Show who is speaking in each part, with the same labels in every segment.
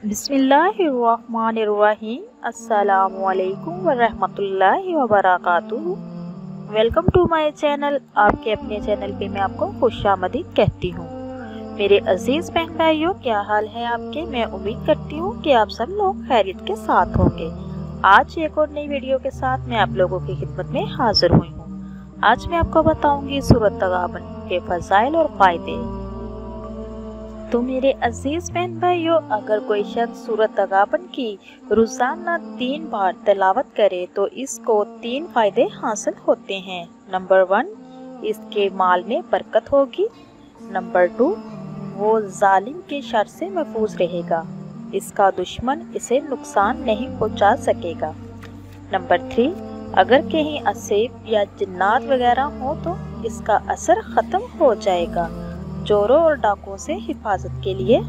Speaker 1: बिस्मिल्लाहिर्रहमानिर्रहीम। अस्सलामुअलैकुम वरहमतुल्लाहि वबरकातुहू। Welcome to my channel. आपके अपने चैनल पे मैं आपको खुशामदीद कहती हूँ। मेरे अजीज़ बहन भाइयों, क्या हाल है आपके? मैं उम्मीद करती हूँ कि आप सब लोग खैरियत के साथ होंगे। आज एक और नई वीडियो के साथ मैं आप लोगों की खिदमत में हाजिर हुई हूँ। आज मैं आपको बताऊंगी सूरत तगाबन के फ़ज़ाइल और फ़ायदे। तो मेरे अजीज़ बहन भाइयों, अगर कोई शख्स सूरत तगाबन की रोज़ाना 3 बार तिलावत करे तो इसको 3 फ़ायदे हासिल होते हैं। नंबर 1, इसके माल में बरकत होगी। नंबर 2, वो जालिम के शर से महफूज रहेगा, इसका दुश्मन इसे नुकसान नहीं पहुंचा सकेगा। नंबर 3, अगर कहीं असेब या जिन्नात वगैरह हो तो इसका असर ख़त्म हो जाएगा। चोरों और डाकुओं से हिफाजत के लिए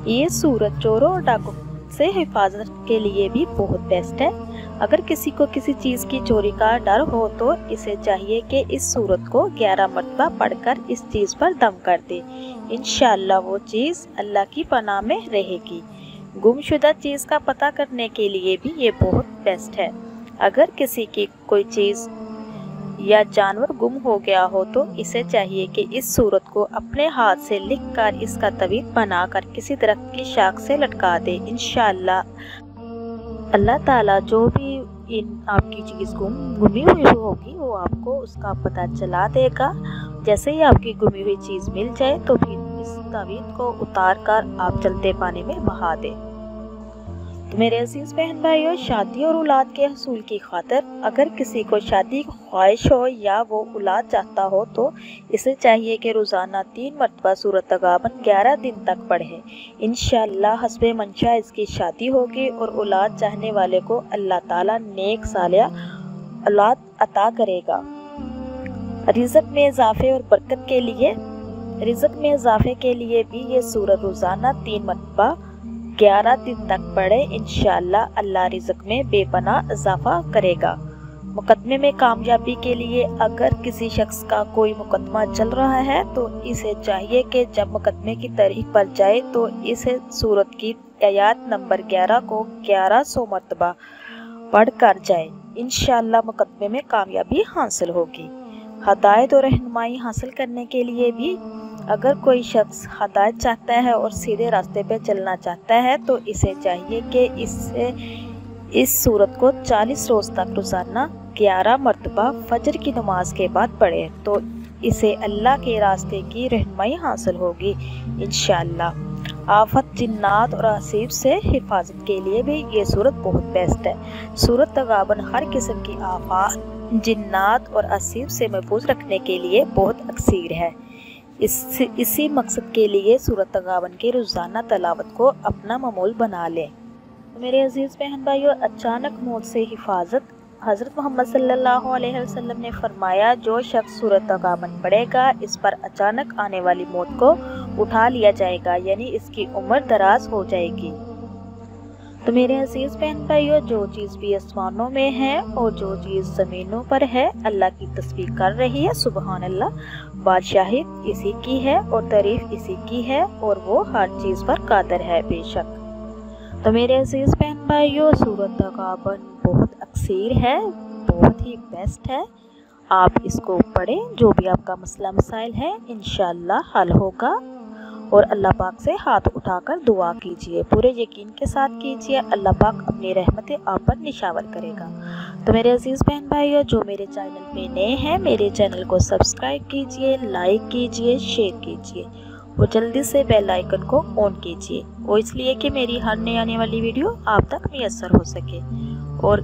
Speaker 1: ये सूरत चोरों और डाकुओं से हिफाजत के लिए भी बहुत बेस्ट है। अगर किसी को किसी चीज़ की चोरी का डर हो तो इसे चाहिए कि इस सूरत को 11 मरतबा पढ़कर इस चीज़ पर दम कर दे। इंशाअल्लाह वो चीज़ अल्लाह की पनाह में रहेगी। गुमशुदा चीज़ का पता करने के लिए भी ये बहुत बेस्ट है। अगर किसी की कोई चीज़ या जानवर गुम हो गया हो तो इसे चाहिए कि इस सूरत को अपने हाथ से लिखकर इसका तवीज़ बनाकर किसी दरख्त की शाख से लटका दे। इंशाअल्लाह अल्लाह ताला जो भी आपकी चीज़ गुमी हुई होगी वो आपको उसका पता चला देगा। जैसे ही आपकी गुमी हुई चीज़ मिल जाए तो फिर इस तवीज़ को उतार कर आप चलते पानी में बहा दें। तो मेरे अजीज़ बहन भाइयों, शादी और औलाद के हसूल की खातिर अगर किसी को शादी की ख्वाहिश हो या वो औलाद चाहता हो तो इसे चाहिए कि रोज़ाना 3 मरतबा सूरत तगाबन 11 दिन तक पढ़े। इंशाअल्लाह हस्बे मंशा इसकी शादी होगी और औलाद चाहने वाले को अल्लाह ताला नेक सालिया औलाद अता करेगा। रिज़्क़ में इजाफे और बरकत के लिए भी ये सूरत रोज़ाना 3 मरतबा 11 दिन तक पढ़े। इंशाअल्लाह अल्लाह रिज़्क़ में बेपनाह इजाफा करेगा। मुकदमे में कामयाबी के लिए अगर किसी शख्स का कोई मुकदमा चल रहा है तो इसे चाहिए कि जब मुकदमे की तारीख पर जाए तो इसे सूरत की आयत नंबर 11 को 1100 मरतबा पढ़ कर जाए। इंशाअल्लाह मुकदमे में कामयाबी हासिल होगी। हदायत और रहनुमाई हासिल करने के लिए भी अगर कोई शख्स हदायत चाहता है और सीधे रास्ते पे चलना चाहता है तो इसे चाहिए कि इस सूरत को 40 रोज़ तक रोज़ाना 11 मरतबा फजर की नमाज के बाद पढ़े तो इसे अल्लाह के रास्ते की रहनुमाई हासिल होगी। इंशाअल्लाह आफत, जिन्नात और असीब से हिफाजत के लिए भी ये सूरत बहुत बेस्ट है। सूरत तगाबन हर किस्म की आफत, जिन्नात और असीब से महफूज रखने के लिए बहुत अक्सीर है। इसी मकसद के लिए सूरत तगाबन के रोज़ाना तलावत को अपना मामूल बना लें। मेरे अजीज़ बहन भाइयों, अचानक मौत से हिफाजत। हज़रत मोहम्मद सल्लल्लाहु अलैहि वसल्लम ने फरमाया, जो शख्स सूरत तगाबन पढ़ेगा इस पर अचानक आने वाली मौत को उठा लिया जाएगा, यानी इसकी उम्र दराज हो जाएगी। तो मेरे अजीज़ बहन भाइयों, जो चीज़ भी आसमानों में है और जो चीज़ ज़मीनों पर है अल्लाह की तस्बीह कर रही है। सुबहान अल्लाह। बादशाही इसी की है और तारीफ इसी की है और वो हर चीज़ पर कादिर है बेशक। तो मेरे अजीज़ बहन भाइयों, सूरत तगाबन बहुत अक्सीर है, बहुत ही बेस्ट है। आप इसको पढ़ें, जो भी आपका मसला मसाइल है इंशाअल्लाह हल होगा। और अल्लाह पाक से हाथ उठाकर दुआ कीजिए, पूरे यकीन के साथ कीजिए, अल्लाह पाक अपनी रहमतें आप पर निशावर करेगा। तो मेरे अजीज़ बहन भाइयों, जो मेरे चैनल पे नए हैं मेरे चैनल को सब्सक्राइब कीजिए, लाइक कीजिए, शेयर कीजिए और जल्दी से बेल आइकन को ऑन कीजिए, वो इसलिए कि मेरी हर नई आने वाली वीडियो आप तक मैसर हो सके। और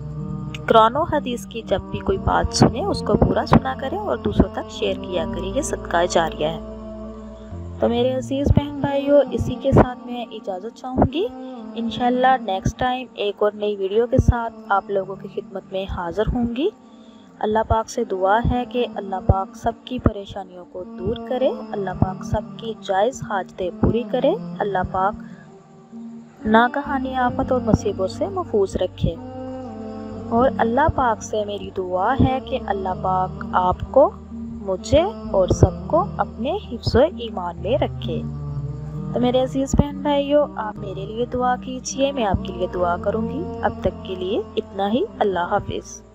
Speaker 1: कुरान और हदीस की जब भी कोई बात सुने उसको पूरा सुना करें और दूसरों तक शेयर किया करें, ये सदका जारिया है। तो मेरे अजीज़ बहन भाइयों, इसी के साथ मैं इजाज़त चाहूँगी। इंशाअल्लाह नेक्स्ट टाइम एक और नई वीडियो के साथ आप लोगों की खिदमत में हाज़िर होंगी। अल्लाह पाक से दुआ है कि अल्लाह पाक सबकी परेशानियों को दूर करे, अल्लाह पाक सबकी जायज़ हाजतें पूरी करे, अल्लाह पाक नागहानी आफत और मुसीबतों से महफूज रखे। और अल्लाह पाक से मेरी दुआ है कि अल्लाह पाक आपको, मुझे और सबको अपने हिफ्ज़-ओ-ईमान में रखे। تو میرے عزیز بہن بھائیوں، آپ میرے لیے دعا کیجیے، میں آپ کے لیے دعا کروں گی۔ اب تک کے لیے اتنا ہی، اللہ حافظ۔